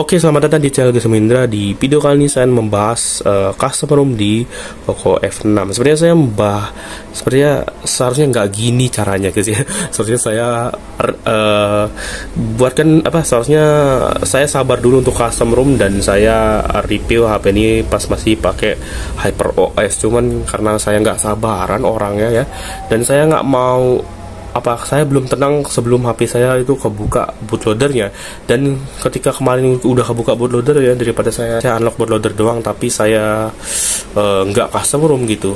Oke, selamat datang di channel Gesem Indra. Di video kali ini saya membahas custom ROM di Poco F6. Sebenarnya saya sebenarnya seharusnya nggak gini caranya guys ya. Seharusnya saya buatkan seharusnya saya sabar dulu untuk custom ROM dan saya review HP ini pas masih pakai HyperOS. Cuman karena saya nggak sabaran orangnya ya, dan saya nggak mau saya belum tenang sebelum HP saya itu kebuka bootloadernya. Dan ketika kemarin udah kebuka bootloader ya, daripada saya unlock bootloader doang tapi saya nggak custom ROM gitu,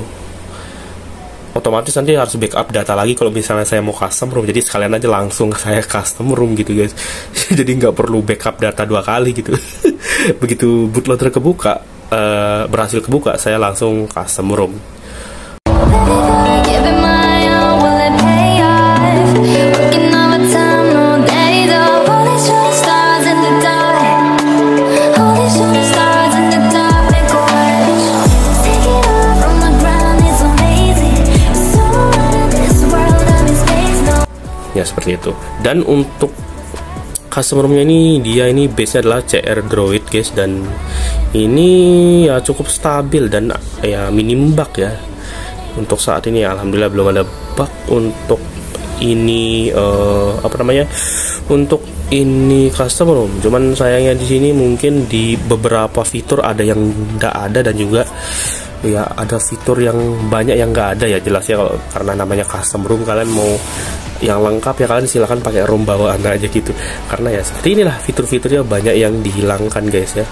otomatis nanti harus backup data lagi kalau misalnya saya mau custom ROM. Jadi sekalian aja langsung saya custom ROM gitu guys. Jadi nggak perlu backup data dua kali gitu. Begitu bootloader kebuka, berhasil kebuka, saya langsung custom ROM. Ya seperti itu. Dan untuk custom ROM-nya ini, dia ini base-nya adalah CR Droid guys, dan ini ya cukup stabil dan ya minim bug ya. Untuk saat ini alhamdulillah belum ada bug untuk ini untuk ini custom ROM. Cuman sayangnya di sini mungkin di beberapa fitur ada yang tidak ada, dan juga ya ada fitur yang banyak yang nggak ada ya. Jelas ya, kalau karena namanya custom ROM, kalian mau yang lengkap ya kalian silahkan pakai ROM bawaan aja gitu. Karena ya seperti inilah, fitur-fiturnya banyak yang dihilangkan guys ya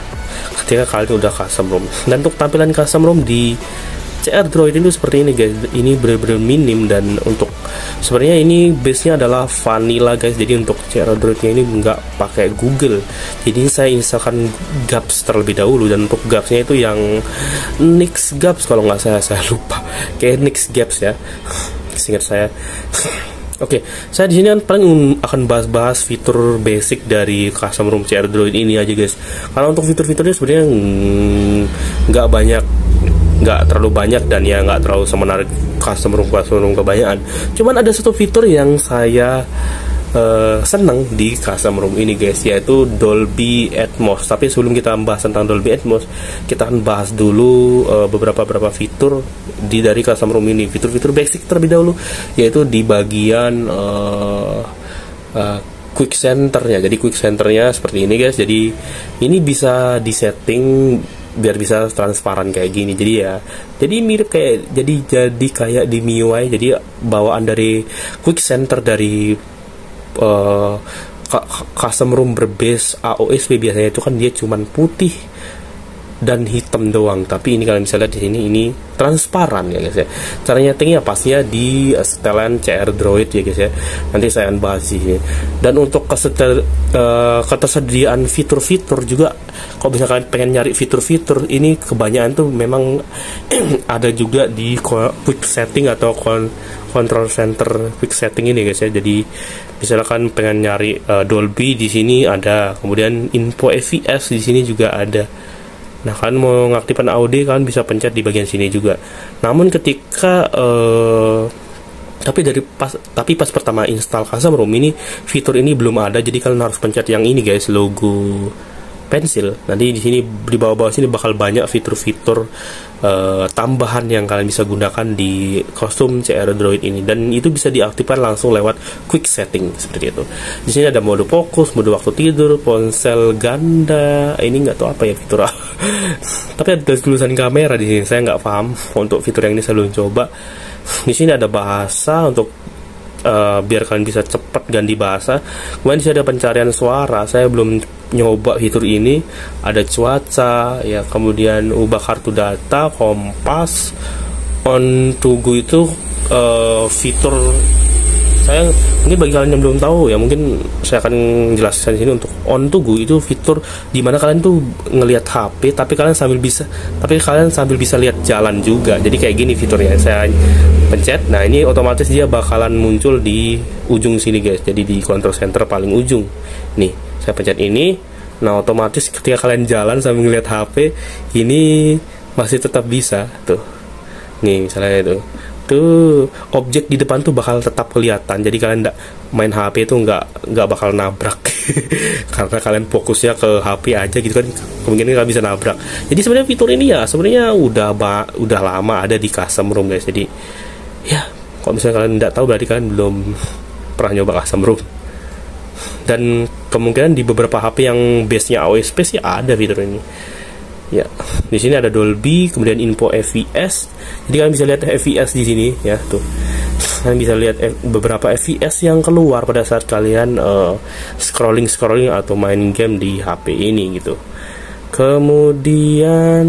ketika kalian udah custom ROM. Dan untuk tampilan custom ROM di CR Droid itu seperti ini guys. Ini benar-benar minim, dan untuk sebenarnya ini base-nya adalah vanilla guys. Jadi untuk CR Droid-nya ini nggak pakai Google. Jadi saya instalkan Gaps terlebih dahulu, dan untuk Gaps-nya itu yang Nix Gaps kalau nggak saya lupa. Kayak Nix Gaps ya. Seingat saya. Oke, saya di sini paling akan bahas-bahas fitur basic dari custom ROM CR Droid ini aja guys. Karena untuk fitur-fiturnya sebenarnya nggak terlalu banyak, dan ya nggak terlalu semenarik custom ROM kebanyakan. Cuman ada satu fitur yang saya senang di custom ROM ini guys, yaitu Dolby Atmos. Tapi sebelum kita bahas tentang Dolby Atmos, kita akan bahas dulu beberapa fitur dari custom ROM ini. Fitur-fitur basic terlebih dahulu, yaitu di bagian quick centernya. Jadi quick centernya seperti ini guys. Jadi ini bisa disetting biar bisa transparan kayak gini. Jadi ya, jadi mirip kayak jadi kayak di MIUI. Jadi bawaan dari quick center dari custom ROM berbase AOSP biasanya itu kan dia cuman putih dan hitam doang, tapi ini kalian bisa lihat di sini ini transparan ya guys ya. Cara nyetingnya pastinya di setelan CR Droid ya guys ya. Nanti saya akan bahas di sini. Dan untuk ketersediaan fitur-fitur juga, kalau bisa kalian pengen nyari fitur-fitur ini, kebanyakan tuh memang ada juga di quick setting atau control center quick setting ini guys ya. Jadi misalkan pengen nyari Dolby, di sini ada, kemudian info EVS di sini juga ada. Nah, kalian mau ngaktifkan audio, kalian bisa pencet di bagian sini juga. Namun ketika tapi pas pertama install custom ROM ini, fitur ini belum ada. Jadi kalian harus pencet yang ini guys, logo pensil. Nanti di sini di bawah-bawah sini bakal banyak fitur-fitur tambahan yang kalian bisa gunakan di kostum CR Droid ini, dan itu bisa diaktifkan langsung lewat quick setting seperti itu. Di sini ada mode fokus, mode waktu tidur, ponsel ganda. Ini nggak tahu apa ya fitur. Tapi ada tulisan kamera di sini, saya nggak paham. Untuk fitur yang ini saya belum coba. Di sini ada bahasa untuk biar kalian bisa cepat ganti bahasa. Kemudian di sini ada pencarian suara. Saya belum nyoba fitur ini. Ada cuaca ya, kemudian ubah kartu data, kompas, on to go itu fitur. Saya mungkin bagi kalian yang belum tahu ya, mungkin saya akan jelaskan di sini. Untuk on to go itu fitur dimana kalian tuh ngelihat HP tapi kalian sambil bisa lihat jalan juga. Jadi kayak gini fiturnya. Saya pencet, nah ini otomatis dia bakalan muncul di ujung sini guys. Jadi di control center paling ujung. Nih, saya pencet ini. Nah, otomatis ketika kalian jalan sambil ngelihat HP, ini masih tetap bisa tuh. Nih misalnya itu tuh objek di depan tuh bakal tetap kelihatan. Jadi kalian main HP itu nggak bakal nabrak karena kalian fokusnya ke HP aja gitu kan, kemungkinan nggak bisa nabrak. Jadi sebenarnya fitur ini ya sebenarnya udah lama ada di custom ROM guys. Jadi ya kalau misalnya kalian nggak tahu berarti kalian belum pernah nyoba custom ROM. Dan kemungkinan di beberapa HP yang base-nya OSP sih ada fitur ini. Ya, di sini ada Dolby, kemudian info FPS. Jadi kalian bisa lihat FPS di sini ya, tuh. Kalian bisa lihat beberapa FPS yang keluar pada saat kalian scrolling atau main game di HP ini gitu. Kemudian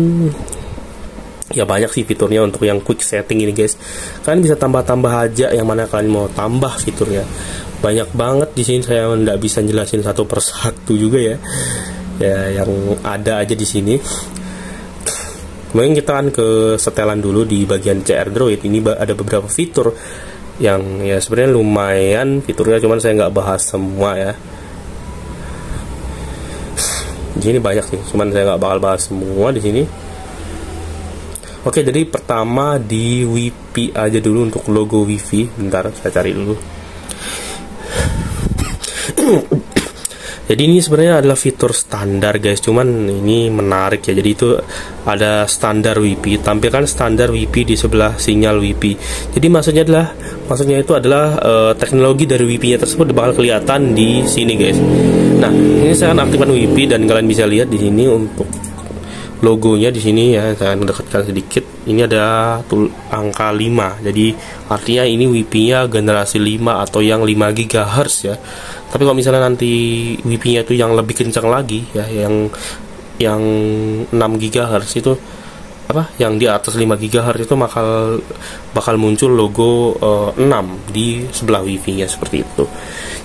ya banyak sih fiturnya untuk yang quick setting ini guys. Kalian bisa tambah-tambah aja yang mana kalian mau tambah fiturnya. Banyak banget di sini, saya nggak bisa jelasin satu persatu juga ya. Ya yang ada aja di sini. Kemudian kita akan ke setelan dulu di bagian CR Droid. Ini ada beberapa fitur yang ya sebenarnya lumayan fiturnya, cuman saya nggak bahas semua ya. Di sini banyak sih, cuman saya nggak bakal bahas semua di sini. Oke, jadi pertama di Wi-Fi aja dulu untuk logo Wi-Fi. Bentar, saya cari dulu. Jadi ini sebenarnya adalah fitur standar guys, cuman ini menarik ya. Jadi itu ada standar Wi-Fi, tampilkan standar Wi-Fi di sebelah sinyal Wi-Fi. Jadi maksudnya itu adalah teknologi dari Wi-Fi-nya tersebut bakal kelihatan di sini guys. Nah, ini saya akan aktifkan Wi-Fi dan kalian bisa lihat di sini untuk logonya di sini ya. Saya akan dekatkan sedikit. Ini ada angka 5. Jadi artinya ini Wi-Fi-nya generasi 5 atau yang 5 GHz ya. Tapi kalau misalnya nanti Wi-Fi-nya itu yang lebih kencang lagi ya, yang 6 GHz itu yang di atas 5 GHz itu bakal muncul logo 6 di sebelah Wi-Fi-nya seperti itu.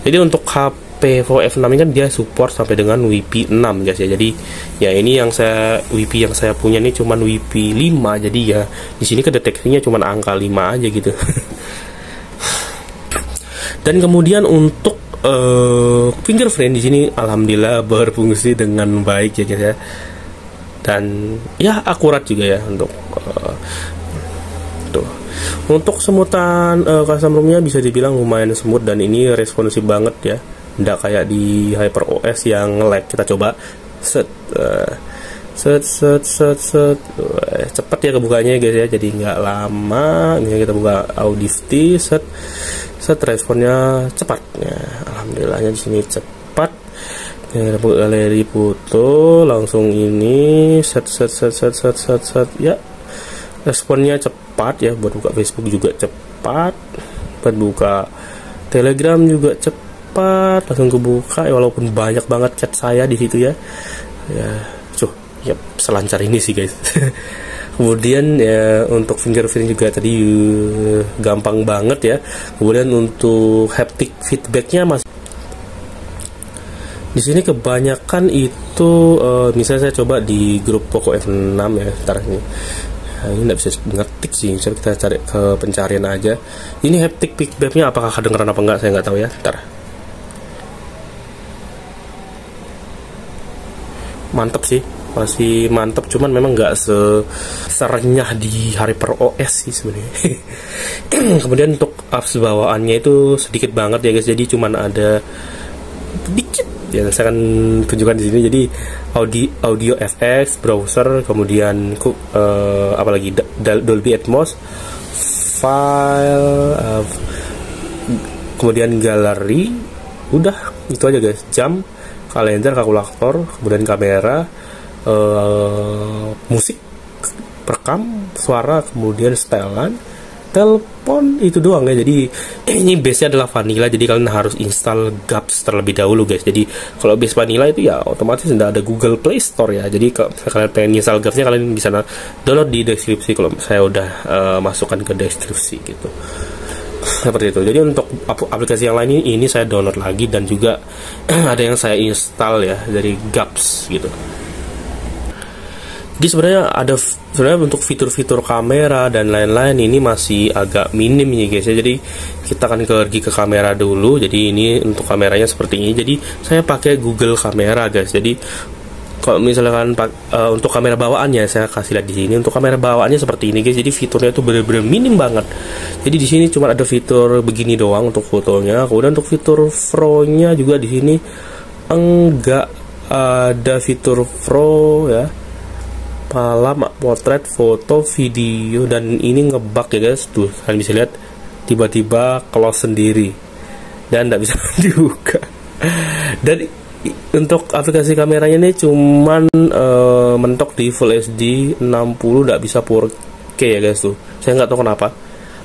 Jadi untuk HP Poco F6 ini kan dia support sampai dengan Wi-Fi 6 guys ya. Jadi ya ini Wi-Fi yang saya punya ini cuman Wi-Fi 5. Jadi ya di sini kedeteksinya cuman angka 5 aja gitu. Dan kemudian untuk fingerprint di sini alhamdulillah berfungsi dengan baik ya guys ya. Dan ya akurat juga ya untuk tuh. Untuk semutan custom ROM-nya bisa dibilang lumayan smooth dan ini responsif banget ya. Nggak kayak di HyperOS yang lag. Kita coba cepat ya kebukanya guys ya, jadi nggak lama. Misalnya kita buka Audacity, responnya cepat ya, alhamdulillahnya di sini cepat. Kita buka galeri foto, langsung ini ya, responnya cepat ya. Buat buka Facebook juga cepat, buat buka Telegram juga cepat, langsung kebuka ya, walaupun banyak banget chat saya di situ ya. Ya selancar ini sih guys. Kemudian ya untuk fingerprint juga tadi gampang banget ya. Kemudian untuk haptic feedbacknya di sini kebanyakan itu misalnya saya coba di grup Poco F6 ya, ntar ini. Nah, ini nggak bisa ngetik sih, coba kita cari ke pencarian aja. Ini haptic feedbacknya apakah kedengeran apa enggak saya nggak tahu ya. Ntar mantep sih, masih mantep, cuman memang nggak serenyah di HyperOS sih sebenarnya. Kemudian untuk apps bawaannya itu sedikit banget ya guys, jadi cuman ada dikit ya, saya akan tunjukkan di sini. Jadi audio FX, browser, kemudian apalagi Dolby Atmos, file, kemudian galeri, udah itu aja guys. Jam, kalender, kalkulator, kemudian kamera, musik, perekam suara, kemudian setelan, telepon, itu doang ya. Jadi ini base-nya adalah vanilla, jadi kalian harus install GApps terlebih dahulu guys. Jadi kalau base vanilla itu ya otomatis tidak ada Google Play Store ya. Jadi kalau kalian pengen install GApps-nya, kalian bisa download di deskripsi, kalau saya udah masukkan ke deskripsi gitu. Seperti itu. Jadi untuk aplikasi yang lain ini saya download lagi, dan juga ada yang saya install ya dari GApps gitu. Jadi sebenarnya untuk fitur-fitur kamera dan lain-lain ini masih agak minim ya guys ya. Jadi kita akan pergi ke kamera dulu. Jadi ini untuk kameranya seperti ini. Jadi saya pakai Google Kamera guys. Jadi kalau misalkan untuk kamera bawaannya saya kasih lihat di sini. Untuk kamera bawaannya seperti ini guys. Jadi fiturnya tuh bener-bener minim banget. Jadi di sini cuma ada fitur begini doang untuk fotonya. Kemudian untuk fitur Pro-nya juga di sini enggak ada fitur Pro ya. Lama potret, foto, video, dan ini ngebug ya guys. Tuh kalian bisa lihat tiba-tiba close sendiri dan nggak bisa dibuka. Dan untuk aplikasi kameranya ini cuman mentok di Full HD 60, nggak bisa 4K ya guys tuh. Saya nggak tahu kenapa.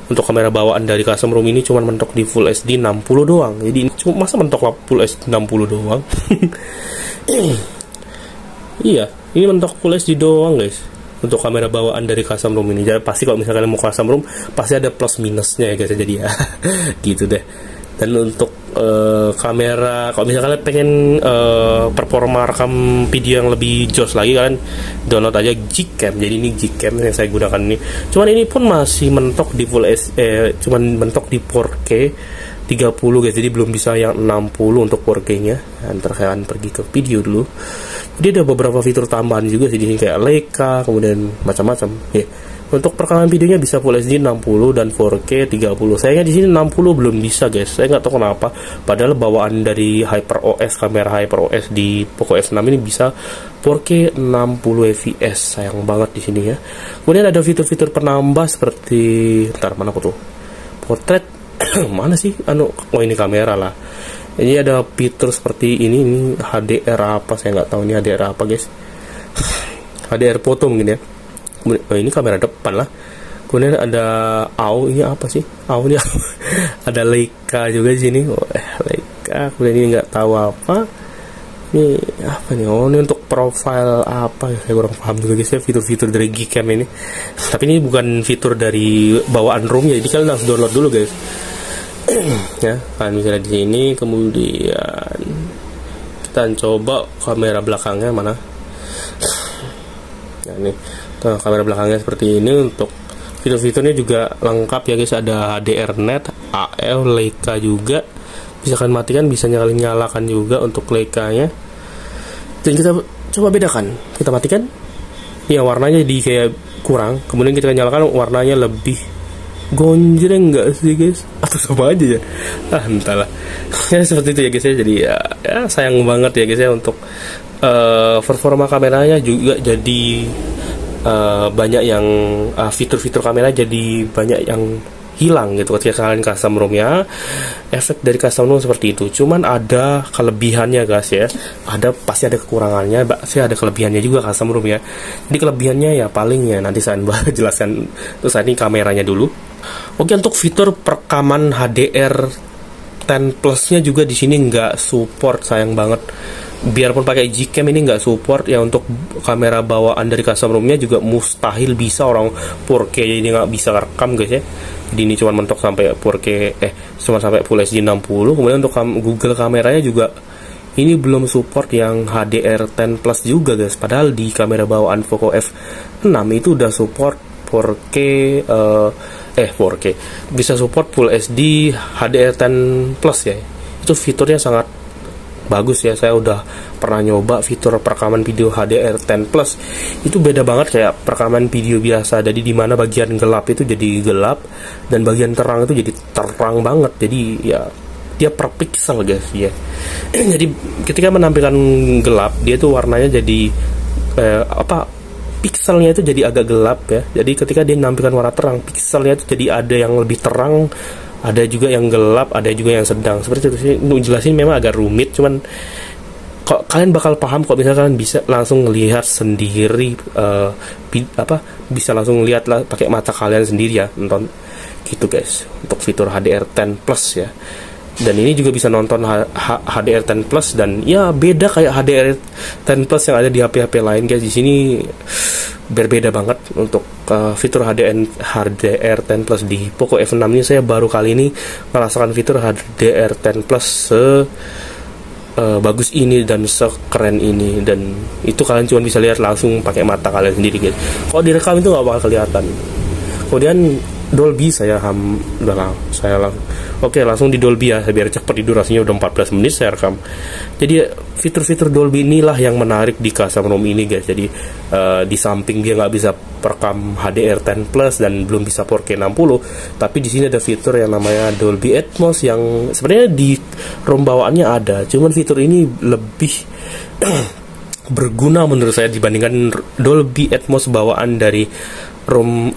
Untuk kamera bawaan dari custom ROM ini cuman mentok di Full HD 60 doang. Jadi ini cuma masa mentok Full HD 60 doang. Iya, ini mentok Full HD doang guys. Untuk kamera bawaan dari custom ROM ini. Jadi pasti kalau misalkan mau custom ROM pasti ada plus minusnya ya guys. Jadi ya gitu deh. Dan untuk kamera, kalau misalkan kalian pengen performa rekam video yang lebih jos lagi, kalian download aja Gcam. Jadi ini Gcam yang saya gunakan ini. Cuman ini pun masih mentok di Full cuman mentok di 4K 30 guys. Jadi belum bisa yang 60 untuk 4K-nya. Ntar kalian pergi ke video dulu. Jadi ada beberapa fitur tambahan juga sih di sini kayak Leica, kemudian macam-macam. Ya. Untuk perekaman videonya bisa Full HD 60 dan 4K 30. Sayangnya di sini 60 belum bisa guys. Saya nggak tahu kenapa. Padahal bawaan dari HyperOS, kamera HyperOS di Poco F6 ini bisa 4K 60 fps. Sayang banget di sini ya. Kemudian ada fitur-fitur penambah seperti mana aku tuh? Potret mana sih? Oh ini kamera lah. Ini ada fitur seperti ini HDR apa? Saya nggak tahu ini HDR apa guys. HDR foto mungkin ya. Oh, ini kamera depan lah. Kemudian ada AU, ini apa sih? AU ini ada Leica juga di sini. Oh, Leica. Kemudian ini nggak tahu apa. Ini apa nih? Oh, ini untuk profile apa? Saya kurang paham juga guys ya fitur-fitur dari Gcam ini. Tapi ini bukan fitur dari bawaan ROM ya. Jadi kalian harus download dulu guys. Ya, kalian bisa lihat di sini. Kemudian kita coba kamera belakangnya mana? Nah, ini kamera belakangnya seperti ini. Untuk fitur-fiturnya juga lengkap ya guys. Ada HDR net, AF, Leica juga. Bisa kalian matikan, bisa nyalakan juga untuk Leica-nya. Dan kita coba bedakan. Kita matikan. Ya warnanya jadi kayak kurang. Kemudian kita nyalakan, warnanya lebih gonjreng nggak sih guys? Atau sama aja ya? Entahlah. Ya seperti itu ya guys ya. Jadi ya sayang banget ya guys ya untuk performa kameranya juga jadi banyak yang fitur-fitur kamera jadi banyak yang hilang gitu ketika kalian custom ROM ya. Efek dari custom ROM seperti itu. Cuman ada kelebihannya guys ya. Pasti ada kekurangannya, pasti ada kelebihannya juga custom ROM ya. Jadi kelebihannya ya palingnya nanti saya jelaskan. Terus ini kameranya dulu. Oke, untuk fitur perekaman HDR 10 Plus-nya juga di sini nggak support, sayang banget. Biarpun pakai Gcam ini nggak support ya. Untuk kamera bawaan dari custom ROM-nya juga mustahil bisa orang 4K, jadi nggak bisa rekam guys ya. Jadi ini cuma mentok sampai 4K, cuma sampai Full HD 60. Kemudian untuk Google kameranya juga ini belum support yang HDR 10 Plus juga guys. Padahal di kamera bawaan Poco F6 itu udah support 4K 4K, bisa support Full HD HDR 10 Plus ya. Itu fiturnya sangat bagus ya. Saya udah pernah nyoba fitur perekaman video HDR 10 Plus. Itu beda banget kayak perekaman video biasa. Jadi dimana bagian gelap itu jadi gelap dan bagian terang itu jadi terang banget. Jadi ya dia per pixel guys ya. Jadi ketika menampilkan gelap, dia tuh warnanya jadi pixelnya itu jadi agak gelap ya. Jadi ketika dia menampilkan warna terang, pixelnya itu jadi ada yang lebih terang, ada juga yang gelap, ada juga yang sedang. Seperti itu sih. Untuk jelasin memang agak rumit, cuman kalian bakal paham kok misalnya kalian bisa langsung melihat sendiri bisa langsung lihat lah pakai mata kalian sendiri ya, nonton gitu guys. Untuk fitur HDR 10 Plus ya. Dan ini juga bisa nonton HDR 10 Plus dan ya beda kayak HDR 10 Plus yang ada di HP-HP lain guys. Di sini berbeda banget untuk fitur HDR 10 Plus di Poco F6 ini. Saya baru kali ini merasakan fitur HDR 10 Plus bagus ini dan sekeren ini, dan itu kalian cuma bisa lihat langsung pakai mata kalian sendiri guys. Kalau direkam itu nggak bakal kelihatan. Kemudian Dolby saya Oke, langsung di Dolby ya, biar cepat, di durasinya udah 14 menit saya rekam. Jadi fitur-fitur Dolby inilah yang menarik di custom ROM ini guys. Jadi di samping dia nggak bisa perekam HDR10 plus dan belum bisa 4K 60, tapi di sini ada fitur yang namanya Dolby Atmos yang sebenarnya di ROM bawaannya ada, cuman fitur ini lebih berguna menurut saya dibandingkan Dolby Atmos bawaan dari ROM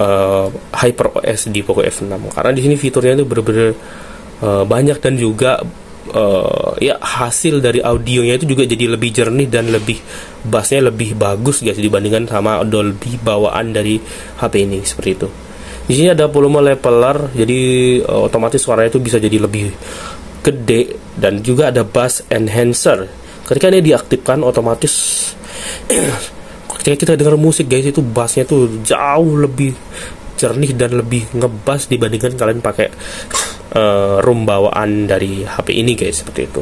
HyperOS di Poco F6, karena di sini fiturnya itu benar-benar banyak, dan juga ya hasil dari audionya itu juga jadi lebih jernih dan lebih bassnya lebih bagus guys dibandingkan sama Dolby bawaan dari HP ini, seperti itu. Di sini ada volume leveler, jadi otomatis suaranya itu bisa jadi lebih gede, dan juga ada bass enhancer. Ketika ini diaktifkan, otomatis ketika kita dengar musik guys, itu bassnya tuh jauh lebih jernih dan lebih ngebass dibandingkan kalian pakai ROM bawaan dari HP ini guys, seperti itu.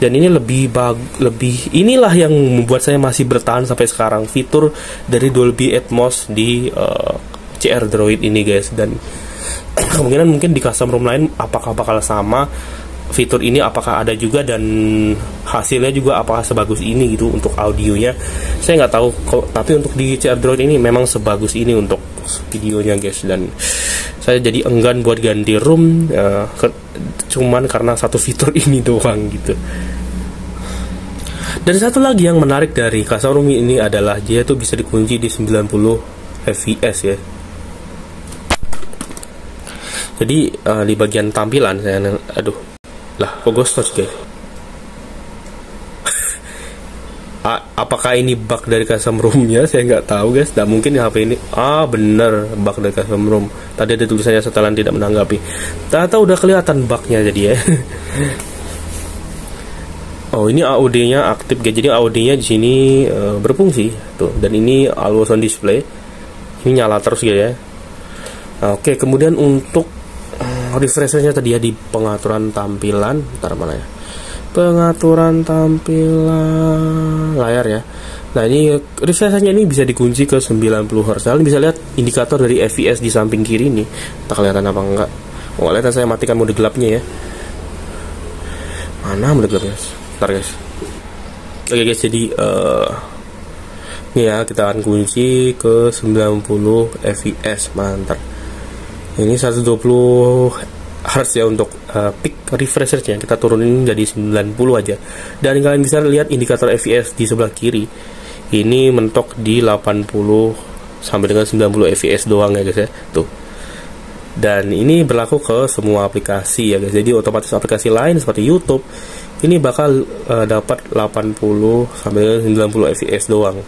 Dan ini lebih inilah yang membuat saya masih bertahan sampai sekarang, fitur dari Dolby Atmos di CR Droid ini guys. Dan kemungkinan mungkin di custom ROM lain apakah bakal sama fitur ini, apakah ada juga, dan hasilnya juga apakah sebagus ini gitu untuk audionya, saya nggak tahu kok. Tapi untuk di CR Droid ini memang sebagus ini untuk videonya guys, dan saya jadi enggan buat ganti ROM cuman karena satu fitur ini doang gitu. Dan satu lagi yang menarik dari custom ROM ini adalah dia tuh bisa dikunci di 90 fps ya. Jadi di bagian tampilan saya, aduh lah kok ghost touch guys. Apakah ini bug dari custom ROM-nya? Saya nggak tahu guys. Nggak mungkin HP ini. Bener, bug dari custom ROM. Tadi ada tulisannya setelan tidak menanggapi. Ternyata udah kelihatan bugnya jadi ya. Oh, ini AOD-nya aktif guys. Jadi AOD-nya di sini berfungsi tuh. Dan ini always on display. Ini nyala terus guys ya. Oke, kemudian untuk refresh-nya tadi ya di pengaturan tampilan. Ntar mana ya? Pengaturan tampilan layar ya. Nah, ini refresh-nya ini bisa dikunci ke 90 Hz. Kalian bisa lihat indikator dari FPS di samping kiri ini. Tak kelihatan apa enggak? Oh, lihat, saya matikan mode gelapnya ya. Mana mode gelapnya? Bentar guys. Oke guys, jadi ini ya, kita akan kunci ke 90 fps. Mantap. Ini 120 Hz ya untuk peak refresh rate-nya. Kita turunin jadi 90 aja. Dan kalian bisa lihat indikator fps di sebelah kiri. Ini mentok di 80 sampai dengan 90 fps doang ya guys ya. Tuh. Dan ini berlaku ke semua aplikasi ya guys. Jadi otomatis aplikasi lain seperti YouTube ini bakal dapat 80 sampai 90 fps doang.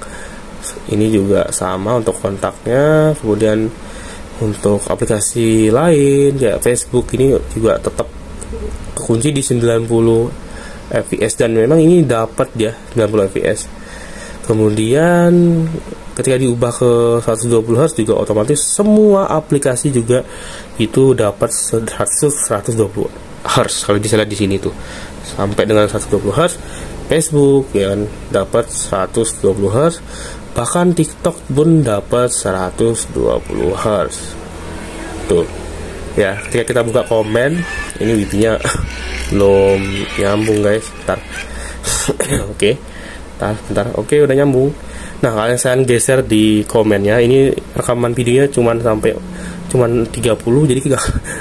Ini juga sama untuk kontaknya. Kemudian untuk aplikasi lain kayak Facebook ini juga tetap kunci di 90 fps, dan memang ini dapat ya 90 fps. Kemudian ketika diubah ke 120 Hz juga otomatis semua aplikasi juga itu dapat 120 Hz. Kalau bisa lihat di sini tuh sampai dengan 120 Hz. Facebook ya kan dapat 120 Hz. Bahkan TikTok pun dapat 120 Hz. Tuh. Ya, ketika kita buka komen, ini wifi-nya belum nyambung guys. Bentar. Oke. Bentar. Oke, udah nyambung. Nah, kalian saya geser di komennya. Ini rekaman videonya cuman 30, jadi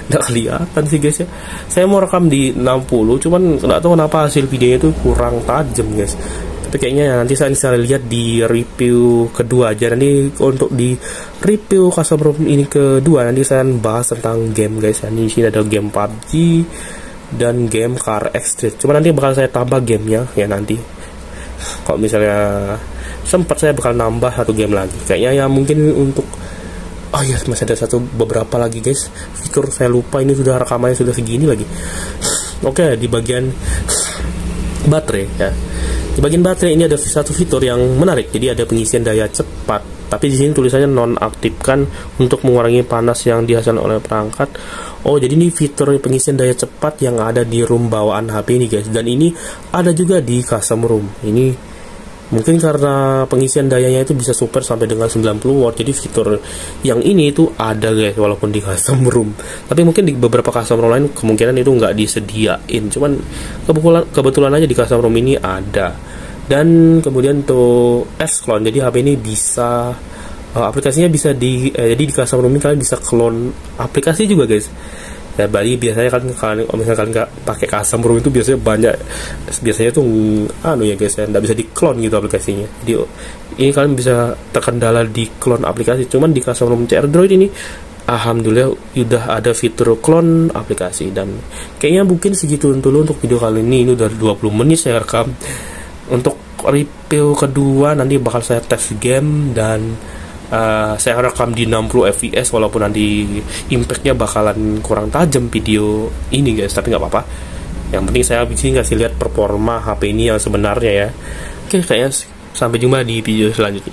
nggak kelihatan sih guys ya. Saya mau rekam di 60, cuman nggak tahu kenapa hasil videonya itu kurang tajam guys. Tapi kayaknya nanti saya bisa lihat di review kedua aja. Nanti untuk di review custom ROM ini kedua, nanti saya bahas tentang game guys. Di sini ada game PUBG dan game Car X-Street. Cuma nanti bakal saya tambah gamenya ya nanti. Kalau misalnya sempat, saya bakal nambah satu game lagi. Kayaknya ya mungkin untuk masih ada beberapa lagi guys. Fitur saya lupa, ini sudah rekamannya sudah segini lagi. Oke, di bagian baterai ya. Di bagian baterai ini ada satu fitur yang menarik. Jadi ada pengisian daya cepat. Tapi di sini tulisannya nonaktifkan untuk mengurangi panas yang dihasilkan oleh perangkat. Oh, jadi ini fitur pengisian daya cepat yang ada di ROM bawaan HP ini guys. Dan ini ada juga di custom ROM. Ini Mungkin karena pengisian dayanya itu bisa super sampai dengan 90 watt, jadi fitur yang ini itu ada guys, walaupun di custom ROM. Tapi mungkin di beberapa custom ROM lain kemungkinan itu nggak disediain, cuman kebetulan aja di custom ROM ini ada. Dan kemudian tuh S-Clone, jadi HP ini bisa aplikasinya bisa jadi di custom ROM ini kalian bisa clone aplikasi juga guys. Ya, berarti biasanya kan kalau misalnya kalian nggak pakai custom ROM itu biasanya tuh ya guys ya, nggak bisa di clone gitu aplikasinya. Jadi ini kalian bisa terkendala di clone aplikasi, cuman di custom ROM CR Droid ini alhamdulillah udah ada fitur clone aplikasi. Dan kayaknya mungkin segitu dulu untuk video kali ini udah 20 menit saya rekam. Untuk review kedua nanti bakal saya tes game, dan saya rekam di 60 fps, walaupun nanti impactnya bakalan kurang tajam video ini guys, tapi nggak apa-apa. Yang penting saya di sini ngasih lihat performa HP ini yang sebenarnya ya. Oke, kayaknya sampai jumpa di video selanjutnya.